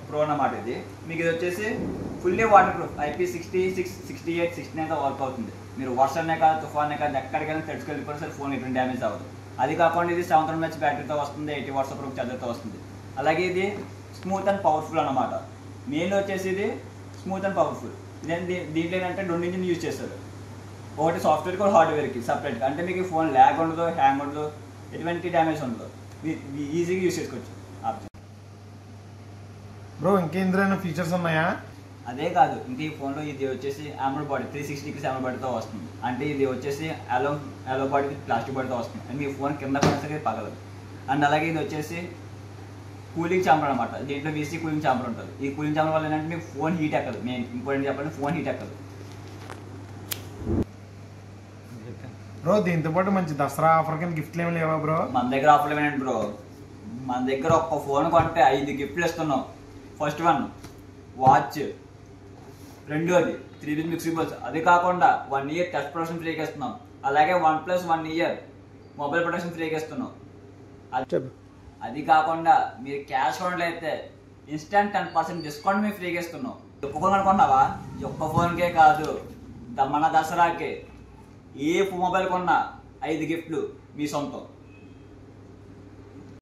Pro అన్నమాట. ఇది మీకు ఇది వచ్చేసి fully water proof, IP66, 68, 69 work అవుతుంది. మీరు వర్షాన్నే కాదు తుఫాన్నే కాదు ఎక్కడికైనా తెచ్చుకెళ్ళిపోయినా సరే ఫోన్ ఎటువంటి డ్యామేజ్ అవ్వదు. అది కాకుండా ఇది 700 mAh బ్యాటరీతో వస్తుంది, 80 watts ప్రూఫ్ ఛార్జర్తో వస్తుంది. అలాగే ఇది స్మూత్ అండ్ పవర్ఫుల్ అన్నమాట. మెయిన్ వచ్చేసి ఇది స్మూత్ అండ్ పవర్ఫుల్. దీంట్లో ఏంటంటే 2 ఇంజిన్ యూజ్ చేస్తారు, ఒకటి సాఫ్ట్వేర్కి ఒక హార్డ్వేర్కి సపరేట్గా. అంటే మీకు ఫోన్ ల్యాగ్ ఉండదు, హ్యాంగ్ ఉండదు, ఎటువంటి డ్యామేజ్ ఉండదు, ఈజీగా యూజ్ చేసుకోవచ్చు. బ్రో ఇంకేంద్రైనా ఫీచర్స్ ఉన్నాయా? అదే కాదు, ఇంకా ఈ ఫోన్లో ఇది వచ్చేసి AMOLED బాడీ 360 degrees AMOLED బాడీతో వస్తుంది. అంటే ఇది వచ్చేసి అలో బాడీ ప్లాస్టిక్ బాడీతో వస్తుంది. అండ్ మీ ఫోన్ కింద పడినా సరే పగలదు. అండ్ అలాగే ఇది వచ్చేసి కూలింగ్ ఛాంబర్ అనమాట. దీంట్లో VC కూలింగ్ ఛాంబర్ ఉంటుంది. ఈ కూలింగ్ ఛాంబర్ వల్ల ఏంటంటే మీకు ఫోన్ హీట్ ఎక్కదు. మెయిన్ ఇంపార్టెంట్ చెప్పండి, ఫోన్ హీట్ ఎక్కదు. బ్రో దీంతో పాటు మంచి దసరా ఆఫర్ కింద గిఫ్ట్లు ఏమి లేవా బ్రో? మన దగ్గర ఆఫర్లు ఏమేంటి బ్రో, మన దగ్గర ఒక్క ఫోన్ కొంటే 5 గిఫ్ట్లు ఇస్తున్నాం. ఫస్ట్ వన్ వాచ్, రెండోది 3 మిక్సీ బౌల్స్, అది కాకుండా 1 year టచ్ ప్రొటెక్షన్ ఫ్రీగా ఇస్తున్నాం. అలాగే 1+1 year మొబైల్ ప్రొటెక్షన్ ఫ్రీగా ఇస్తున్నాం. అది కాకుండా మీరు క్యాష్ ఆన్లో అయితే ఇన్స్టెంట్ 10% డిస్కౌంట్ మీకు ఫ్రీగా ఇస్తున్నాం. ఒక్క ఫోన్ అనుకున్నావా? ఒక్క ఫోన్కే కాదు, మన దసరాకి ఏ మొబైల్ కొన్నా 5 గిఫ్ట్లు మీ సొంతం.